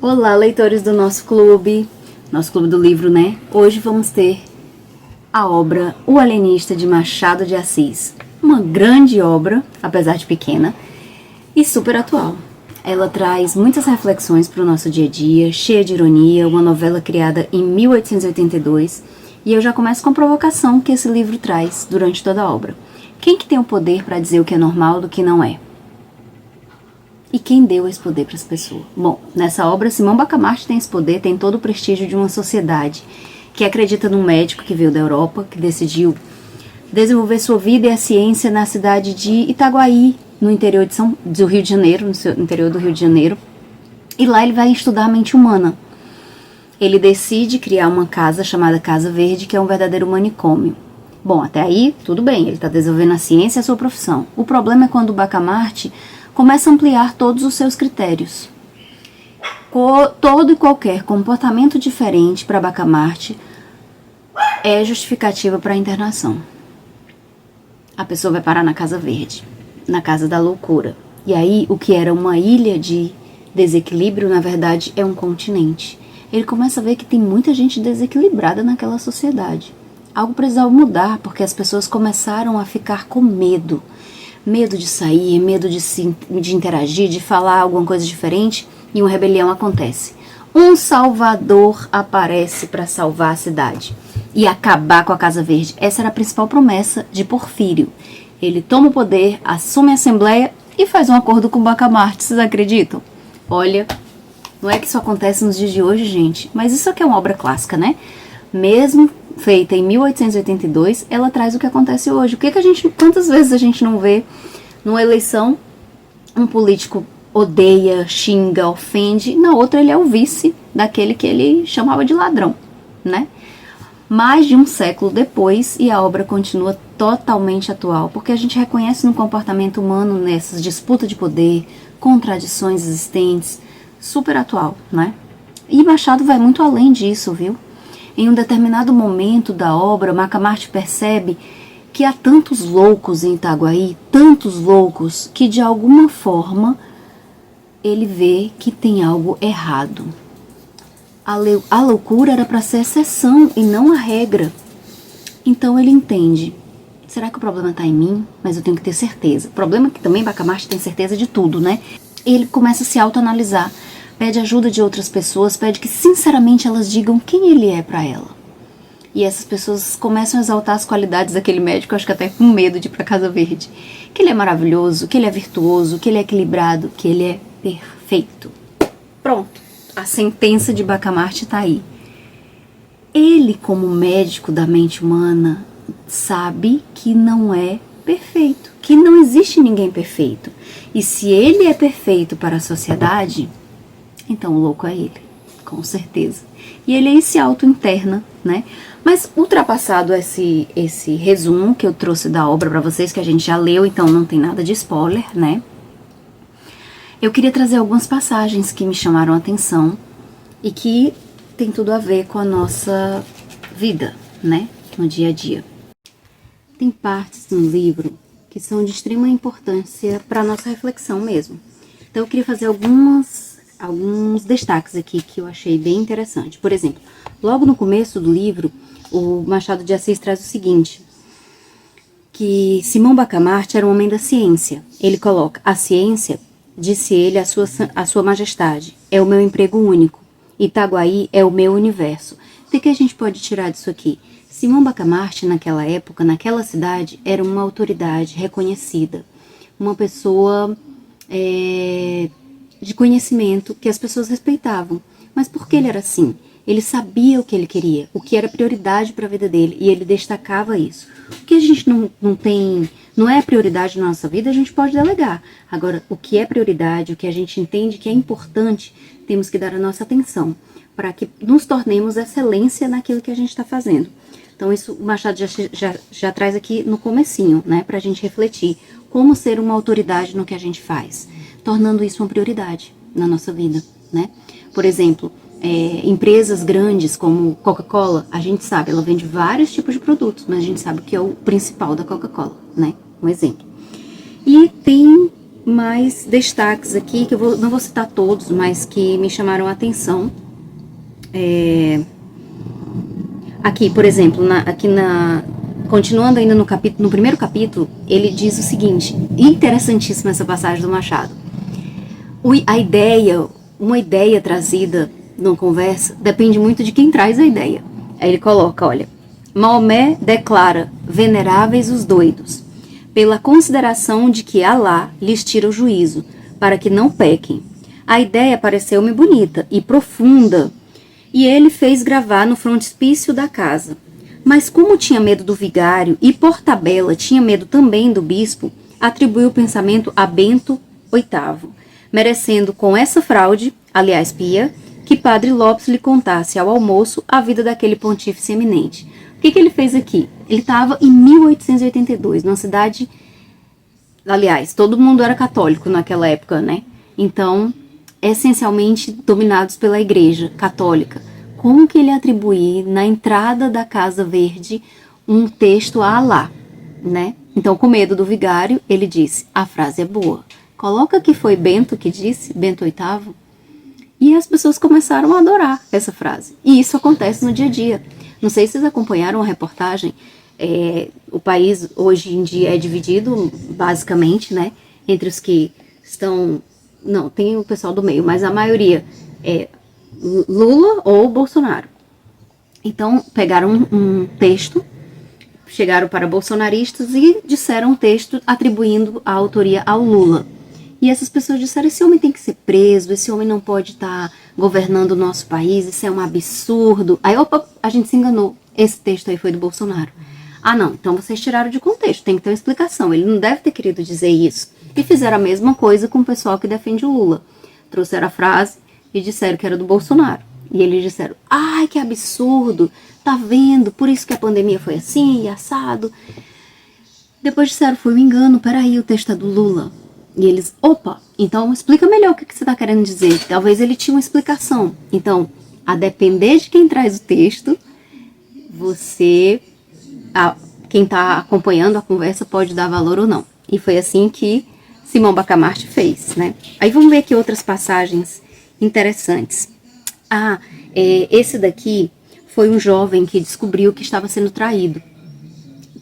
Olá, leitores do nosso clube do livro, né? Hoje vamos ter a obra O Alienista, de Machado de Assis. Uma grande obra, apesar de pequena, e super atual. Ela traz muitas reflexões para o nosso dia a dia, cheia de ironia, uma novela criada em 1882, e eu já começo com a provocação que esse livro traz durante toda a obra. Quem que tem o poder para dizer o que é normal do que não é? E quem deu esse poder para as pessoas? Bom, nessa obra, Simão Bacamarte tem esse poder, tem todo o prestígio de uma sociedade que acredita num médico que veio da Europa, que decidiu desenvolver sua vida e a ciência na cidade de Itaguaí, no interior do Rio de Janeiro, no interior do Rio de Janeiro. E lá ele vai estudar a mente humana. Ele decide criar uma casa chamada Casa Verde, que é um verdadeiro manicômio. Bom, até aí, tudo bem, ele está desenvolvendo a ciência e a sua profissão. O problema é quando o Bacamarte começa a ampliar todos os seus critérios. Todo e qualquer comportamento diferente para Bacamarte é justificativa para a internação. A pessoa vai parar na Casa Verde, na Casa da Loucura. E aí, o que era uma ilha de desequilíbrio, na verdade, é um continente. Ele começa a ver que tem muita gente desequilibrada naquela sociedade. Algo precisava mudar, porque as pessoas começaram a ficar com medo. Medo de sair, medo de interagir, de falar alguma coisa diferente, e uma rebelião acontece. Um salvador aparece para salvar a cidade e acabar com a Casa Verde. Essa era a principal promessa de Porfírio. Ele toma o poder, assume a Assembleia e faz um acordo com Bacamarte. Vocês acreditam? Olha, não é que isso acontece nos dias de hoje, gente, mas isso aqui é uma obra clássica, né? Mesmo feita em 1882, ela traz o que acontece hoje. Quantas vezes a gente não vê numa eleição um político odeia, xinga, ofende, na outra ele é o vice daquele que ele chamava de ladrão, né? Mais de um século depois, e a obra continua totalmente atual, porque a gente reconhece no comportamento humano, nessas disputas de poder, contradições existentes, super atual, né? E Machado vai muito além disso, viu? Em um determinado momento da obra, Bacamarte percebe que há tantos loucos em Itaguaí, tantos loucos, que de alguma forma ele vê que tem algo errado. A loucura era para ser exceção e não a regra. Então ele entende. Será que o problema está em mim? Mas eu tenho que ter certeza. O problema é que também Bacamarte tem certeza de tudo, né? Ele começa a se autoanalisar. Pede ajuda de outras pessoas, pede que sinceramente elas digam quem ele é para ela. E essas pessoas começam a exaltar as qualidades daquele médico, acho que até com medo de ir para Casa Verde. Que ele é maravilhoso, que ele é virtuoso, que ele é equilibrado, que ele é perfeito. Pronto, a sentença de Bacamarte está aí. Ele, como médico da mente humana, sabe que não é perfeito, que não existe ninguém perfeito. E se ele é perfeito para a sociedade, então o louco é ele, com certeza. E ele aí se auto-interna, né? Mas ultrapassado esse resumo que eu trouxe da obra para vocês, que a gente já leu, então não tem nada de spoiler, né? Eu queria trazer algumas passagens que me chamaram a atenção e que tem tudo a ver com a nossa vida, né? No dia a dia. Tem partes no livro que são de extrema importância para a nossa reflexão mesmo. Então eu queria fazer alguns destaques aqui que eu achei bem interessante. Por exemplo, logo no começo do livro, o Machado de Assis traz o seguinte, que Simão Bacamarte era um homem da ciência. Ele coloca, a ciência, disse ele, a sua majestade, é o meu emprego único. Itaguaí é o meu universo. O que a gente pode tirar disso aqui? Simão Bacamarte, naquela época, naquela cidade, era uma autoridade reconhecida. Uma pessoa de conhecimento que as pessoas respeitavam. Mas por que ele era assim? Ele sabia o que ele queria, o que era prioridade para a vida dele, e ele destacava isso. O que a gente não é prioridade na nossa vida, a gente pode delegar. Agora, o que é prioridade, o que a gente entende que é importante, temos que dar a nossa atenção, para que nos tornemos excelência naquilo que a gente está fazendo. Então, isso o Machado já traz aqui no comecinho, né, para a gente refletir como ser uma autoridade no que a gente faz, tornando isso uma prioridade na nossa vida, né? Por exemplo, empresas grandes como Coca-Cola, a gente sabe, ela vende vários tipos de produtos, mas a gente sabe o que é o principal da Coca-Cola, né? Um exemplo. E tem mais destaques aqui, que eu não vou citar todos, mas que me chamaram a atenção. Aqui, por exemplo, continuando ainda no primeiro capítulo, ele diz o seguinte, interessantíssima essa passagem do Machado. Uma ideia trazida numa conversa, depende muito de quem traz a ideia. Aí ele coloca, olha, Maomé declara, veneráveis os doidos, pela consideração de que Alá lhes tira o juízo, para que não pequem. A ideia pareceu-me bonita e profunda, e ele fez gravar no frontispício da casa. Mas como tinha medo do vigário e, por tabela, tinha medo também do bispo, atribuiu o pensamento a Bento VIII, merecendo com essa fraude, aliás pia, que Padre Lopes lhe contasse ao almoço a vida daquele pontífice eminente. O que ele fez aqui? Ele estava em 1882, numa cidade... Aliás, todo mundo era católico naquela época, né? Então, essencialmente dominados pela Igreja Católica. Como que ele atribuir na entrada da Casa Verde um texto a Alá, né? Então, com medo do vigário, ele disse, a frase é boa. Coloca que foi Bento que disse, Bento VIII, e as pessoas começaram a adorar essa frase. E isso acontece no dia a dia. Não sei se vocês acompanharam a reportagem, o país hoje em dia é dividido, basicamente, né, entre os que estão... Não, tem o pessoal do meio, mas a maioria é Lula ou Bolsonaro. Então, pegaram um texto, chegaram para bolsonaristas e disseram um texto atribuindo a autoria ao Lula. E essas pessoas disseram, esse homem tem que ser preso, esse homem não pode estar governando o nosso país, isso é um absurdo. Aí, opa, a gente se enganou, esse texto aí foi do Bolsonaro. Ah não, então vocês tiraram de contexto, tem que ter uma explicação, ele não deve ter querido dizer isso. E fizeram a mesma coisa com o pessoal que defende o Lula. Trouxeram a frase e disseram que era do Bolsonaro. E eles disseram, ai que absurdo, tá vendo, por isso que a pandemia foi assim e assado. Depois disseram, foi um engano, peraí, o texto é do Lula. E eles, opa, então explica melhor o que você está querendo dizer. Talvez ele tinha uma explicação. Então, a depender de quem traz o texto, quem está acompanhando a conversa pode dar valor ou não. E foi assim que Simão Bacamarte fez, né? Aí vamos ver aqui outras passagens interessantes. Esse daqui foi um jovem que descobriu que estava sendo traído.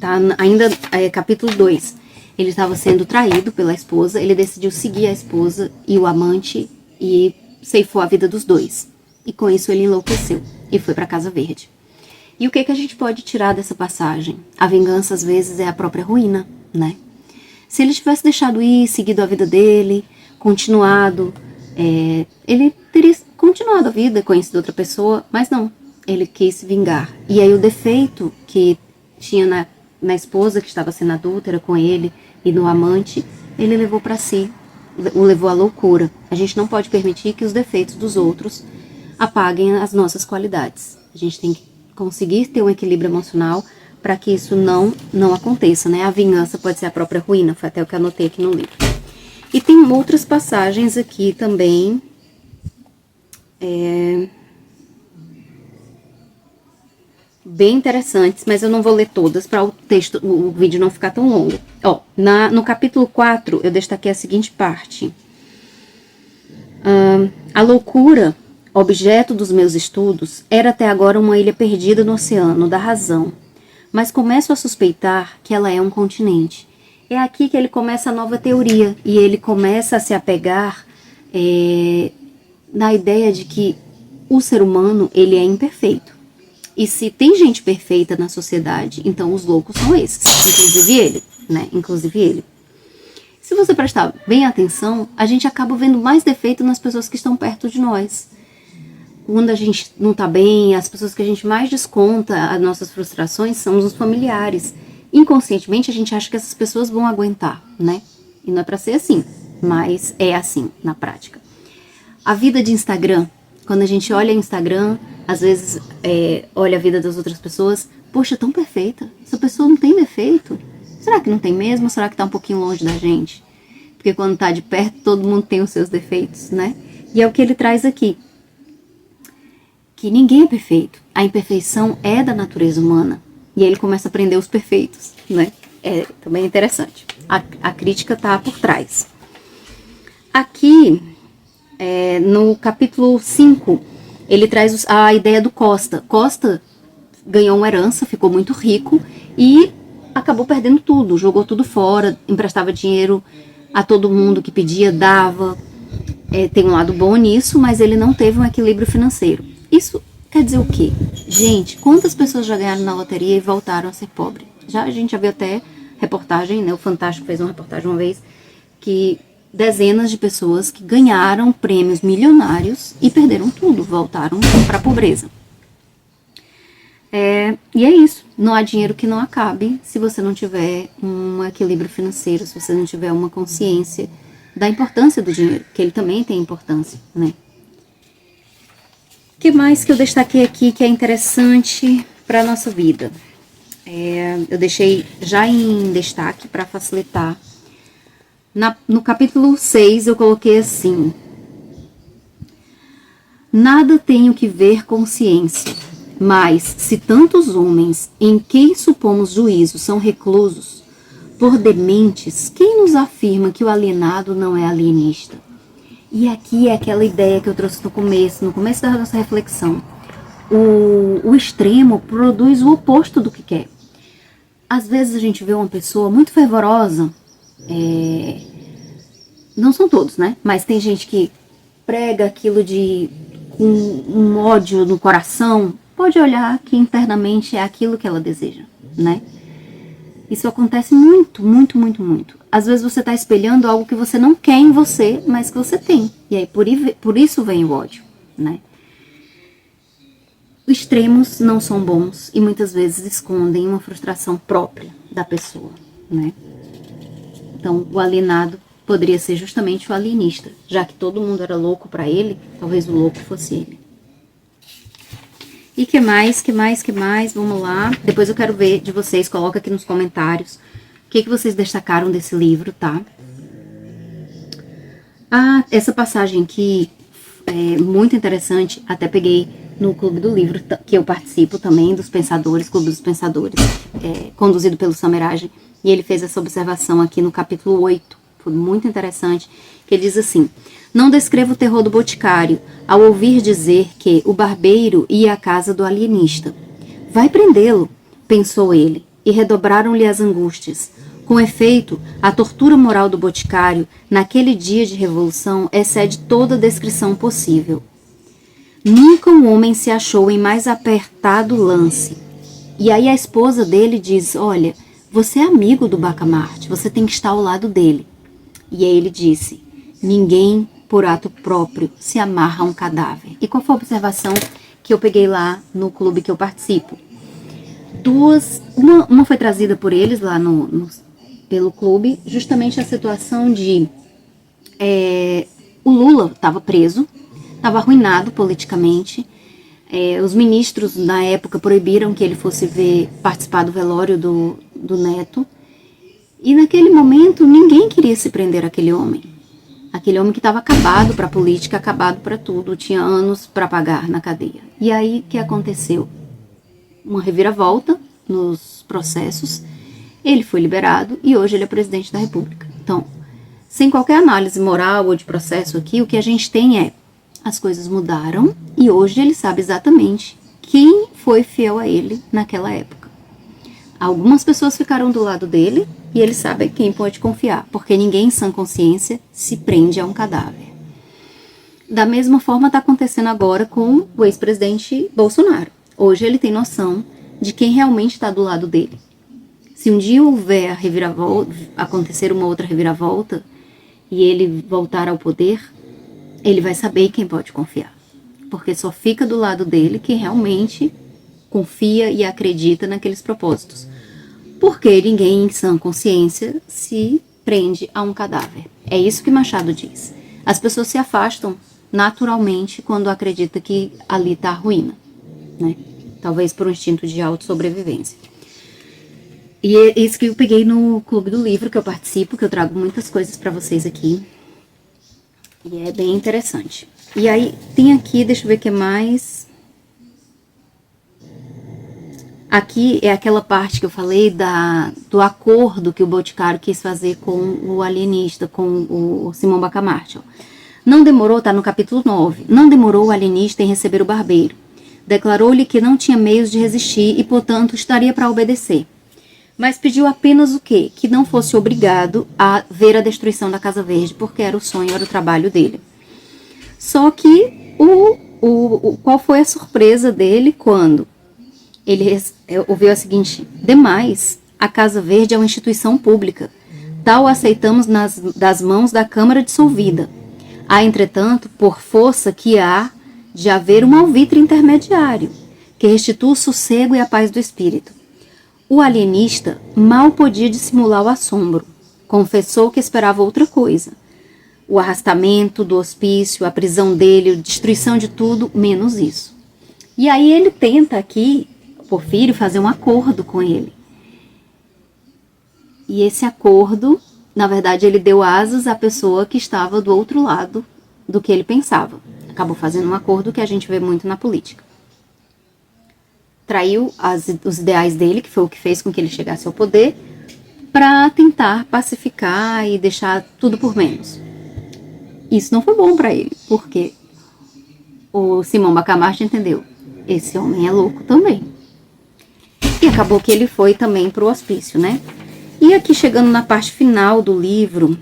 Tá? Ainda capítulo 2. Ele estava sendo traído pela esposa, ele decidiu seguir a esposa e o amante e ceifou a vida dos dois. E com isso ele enlouqueceu e foi para a Casa Verde. E o que a gente pode tirar dessa passagem? A vingança às vezes é a própria ruína, né? Se ele tivesse deixado ir, seguido a vida dele, continuado, ele teria continuado a vida, conhecido outra pessoa, mas não, ele quis se vingar. E aí o defeito que tinha na esposa que estava sendo adúltera com ele e no amante, ele levou para si, o levou à loucura. A gente não pode permitir que os defeitos dos outros apaguem as nossas qualidades. A gente tem que conseguir ter um equilíbrio emocional para que isso não aconteça, né? A vingança pode ser a própria ruína, foi até o que eu anotei aqui no livro. E tem outras passagens aqui também, bem interessantes, mas eu não vou ler todas para o vídeo não ficar tão longo. No capítulo 4, eu destaquei a seguinte parte. A loucura, objeto dos meus estudos, era até agora uma ilha perdida no oceano da razão, mas começo a suspeitar que ela é um continente. É aqui que ele começa a nova teoria, e ele começa a se apegar na ideia de que o ser humano, ele é imperfeito. E se tem gente perfeita na sociedade, então os loucos são esses, inclusive ele, né? Inclusive ele. Se você prestar bem atenção, a gente acaba vendo mais defeito nas pessoas que estão perto de nós. Quando a gente não tá bem, as pessoas que a gente mais desconta as nossas frustrações são os familiares. Inconscientemente, a gente acha que essas pessoas vão aguentar, né? E não é pra ser assim, mas é assim na prática. A vida de Instagram, quando a gente olha o Instagram, às vezes olha a vida das outras pessoas, poxa, tão perfeita, essa pessoa não tem defeito. Será que não tem mesmo? Ou será que tá um pouquinho longe da gente? Porque quando tá de perto, todo mundo tem os seus defeitos, né? E é o que ele traz aqui. Que ninguém é perfeito. A imperfeição é da natureza humana. E aí ele começa a aprender os perfeitos, né? É também interessante. A crítica tá por trás. Aqui, no capítulo 5, ele traz a ideia do Costa. Costa ganhou uma herança, ficou muito rico e acabou perdendo tudo, jogou tudo fora, emprestava dinheiro a todo mundo que pedia, dava. Tem um lado bom nisso, mas ele não teve um equilíbrio financeiro. Isso quer dizer o quê? Gente, quantas pessoas já ganharam na loteria e voltaram a ser pobres? A gente já viu até reportagem, né? O Fantástico fez uma reportagem uma vez que dezenas de pessoas que ganharam prêmios milionários e perderam tudo, voltaram para a pobreza. E é isso, não há dinheiro que não acabe se você não tiver um equilíbrio financeiro, se você não tiver uma consciência da importância do dinheiro, que ele também tem importância, né? O que mais que eu destaquei aqui que é interessante para a nossa vida? Eu deixei já em destaque para facilitar. No capítulo 6 eu coloquei assim: nada tenho que ver com ciência, mas se tantos homens em quem supomos juízo são reclusos, por dementes, quem nos afirma que o alienado não é alienista? E aqui é aquela ideia que eu trouxe no começo da nossa reflexão. O extremo produz o oposto do que quer. Às vezes a gente vê uma pessoa muito fervorosa, não são todos, né? Mas tem gente que prega aquilo com um ódio no coração, pode olhar que internamente é aquilo que ela deseja, né? Isso acontece muito, muito, muito, muito. Às vezes você está espelhando algo que você não quer em você, mas que você tem. E aí por isso vem o ódio, né? Os extremos não são bons e muitas vezes escondem uma frustração própria da pessoa, né? Então, o alienado poderia ser justamente o alienista, já que todo mundo era louco para ele, talvez o louco fosse ele. E que mais? Vamos lá. Depois eu quero ver de vocês, coloca aqui nos comentários o que vocês destacaram desse livro, tá? Essa passagem aqui é muito interessante, até peguei no Clube do Livro, que eu participo também, dos Pensadores, Clube dos Pensadores, conduzido pelo Samiraj, e ele fez essa observação aqui no capítulo 8, foi muito interessante, que ele diz assim: não descreva o terror do boticário ao ouvir dizer que o barbeiro ia à casa do alienista. Vai prendê-lo, pensou ele, e redobraram-lhe as angústias. Com efeito, a tortura moral do boticário, naquele dia de revolução, excede toda a descrição possível. Nunca um homem se achou em mais apertado lance. E aí a esposa dele diz: olha, você é amigo do Bacamarte, você tem que estar ao lado dele. E aí ele disse: ninguém, por ato próprio, se amarra a um cadáver. E qual foi a observação que eu peguei lá no clube que eu participo? Uma foi trazida por eles lá pelo clube, justamente a situação de o Lula estava preso, estava arruinado politicamente. Os ministros na época proibiram que ele fosse participar do velório do neto. E naquele momento ninguém queria se prender àquele homem. Aquele homem que estava acabado para a política, acabado para tudo, tinha anos para pagar na cadeia. E aí o que aconteceu? Uma reviravolta nos processos, ele foi liberado e hoje ele é presidente da República. Então, sem qualquer análise moral ou de processo aqui, o que a gente tem as coisas mudaram e hoje ele sabe exatamente quem foi fiel a ele naquela época. Algumas pessoas ficaram do lado dele e ele sabe quem pode confiar, porque ninguém em sã consciência se prende a um cadáver. Da mesma forma está acontecendo agora com o ex-presidente Bolsonaro. Hoje ele tem noção de quem realmente está do lado dele. Se um dia houver acontecer uma outra reviravolta e ele voltar ao poder, ele vai saber quem pode confiar. Porque só fica do lado dele quem realmente confia e acredita naqueles propósitos. Porque ninguém em sã consciência se prende a um cadáver. É isso que Machado diz. As pessoas se afastam naturalmente quando acredita que ali está a ruína, né? Talvez por um instinto de autossobrevivência. E é isso que eu peguei no Clube do Livro que eu participo, que eu trago muitas coisas para vocês aqui. E é bem interessante. E aí tem aqui, deixa eu ver o que mais. Aqui é aquela parte que eu falei do acordo que o Boticário quis fazer com o alienista, com o Simão Bacamarte. Não demorou, tá no capítulo 9, não demorou o alienista em receber o barbeiro. Declarou-lhe que não tinha meios de resistir e, portanto, estaria para obedecer. Mas pediu apenas o quê? Que não fosse obrigado a ver a destruição da Casa Verde, porque era o sonho, era o trabalho dele. Só que qual foi a surpresa dele quando ele ouviu a seguinte: demais, a Casa Verde é uma instituição pública. Tal aceitamos das mãos da Câmara dissolvida. Há, entretanto, por força que há de haver um alvitre intermediário, que restitua o sossego e a paz do espírito. O alienista mal podia dissimular o assombro. Confessou que esperava outra coisa. O arrastamento do hospício, a prisão dele, a destruição de tudo, menos isso. E aí ele tenta aqui, Porfírio, fazer um acordo com ele. E esse acordo, na verdade, ele deu asas à pessoa que estava do outro lado do que ele pensava. Acabou fazendo um acordo que a gente vê muito na política. Traiu os ideais dele, que foi o que fez com que ele chegasse ao poder, para tentar pacificar e deixar tudo por menos. Isso não foi bom para ele, porque o Simão Bacamarte entendeu, esse homem é louco também. E acabou que ele foi também para o hospício, né? E aqui, chegando na parte final do livro,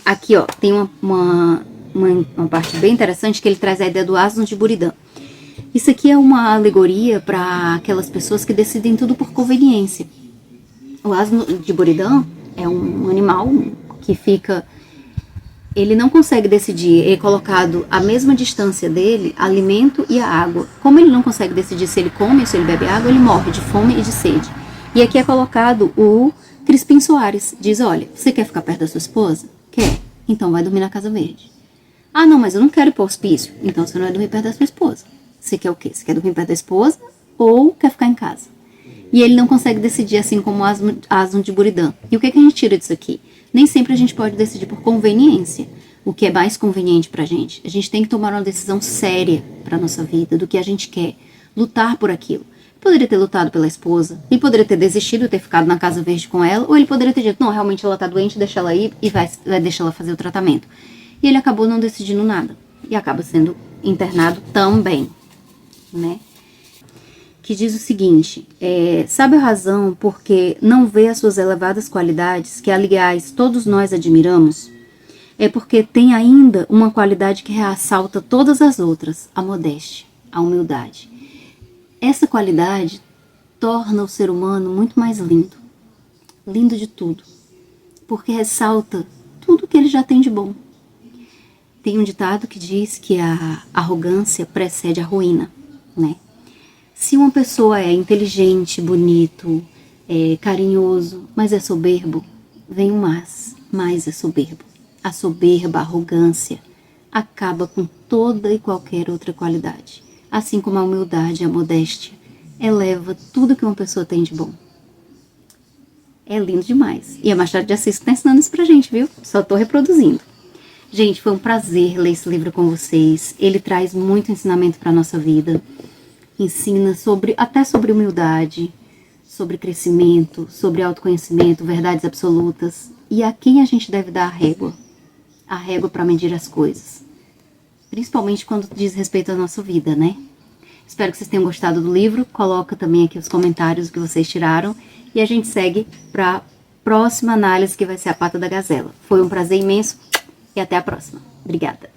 aqui, ó, tem uma parte bem interessante que ele traz a ideia do asno de Buridã. Isso aqui é uma alegoria para aquelas pessoas que decidem tudo por conveniência. O asno de Buridã é um animal que fica... Ele não consegue decidir, ele é colocado à mesma distância dele, alimento e a água. Como ele não consegue decidir se ele come ou se ele bebe água, ele morre de fome e de sede. E aqui é colocado o Crispim Soares. Diz, olha, você quer ficar perto da sua esposa? Quer? Então vai dormir na Casa Verde. Ah, não, mas eu não quero ir para o hospício. Então você não vai dormir perto da sua esposa. Você quer o quê? Você quer dormir perto da esposa ou quer ficar em casa? E ele não consegue decidir assim como o asno de Buridã. E o que a gente tira disso aqui? Nem sempre a gente pode decidir por conveniência, o que é mais conveniente pra gente. A gente tem que tomar uma decisão séria pra nossa vida, do que a gente quer, lutar por aquilo. Ele poderia ter lutado pela esposa, ele poderia ter desistido de ter ficado na Casa Verde com ela, ou ele poderia ter dito, não, realmente ela tá doente, deixa ela ir e vai deixar ela fazer o tratamento. E ele acabou não decidindo nada, e acaba sendo internado também, né? Que diz o seguinte, sabe a razão porque não vê as suas elevadas qualidades, que aliás todos nós admiramos? É porque tem ainda uma qualidade que ressalta todas as outras, a modéstia, a humildade. Essa qualidade torna o ser humano muito mais lindo, lindo de tudo, porque ressalta tudo que ele já tem de bom. Tem um ditado que diz que a arrogância precede a ruína, né? Se uma pessoa é inteligente, bonito, carinhoso, mas é soberbo, vem um mais é soberbo. A soberba, a arrogância, acaba com toda e qualquer outra qualidade. Assim como a humildade, a modéstia, eleva tudo que uma pessoa tem de bom. É lindo demais. E a Machado de Assis está ensinando isso pra gente, viu? Só tô reproduzindo. Gente, foi um prazer ler esse livro com vocês. Ele traz muito ensinamento pra nossa vida. Ensina até sobre humildade, sobre crescimento, sobre autoconhecimento, verdades absolutas. E a quem a gente deve dar a régua para medir as coisas. Principalmente quando diz respeito à nossa vida, né? Espero que vocês tenham gostado do livro. Coloca também aqui os comentários que vocês tiraram. E a gente segue para a próxima análise, que vai ser a Pata da Gazela. Foi um prazer imenso e até a próxima. Obrigada.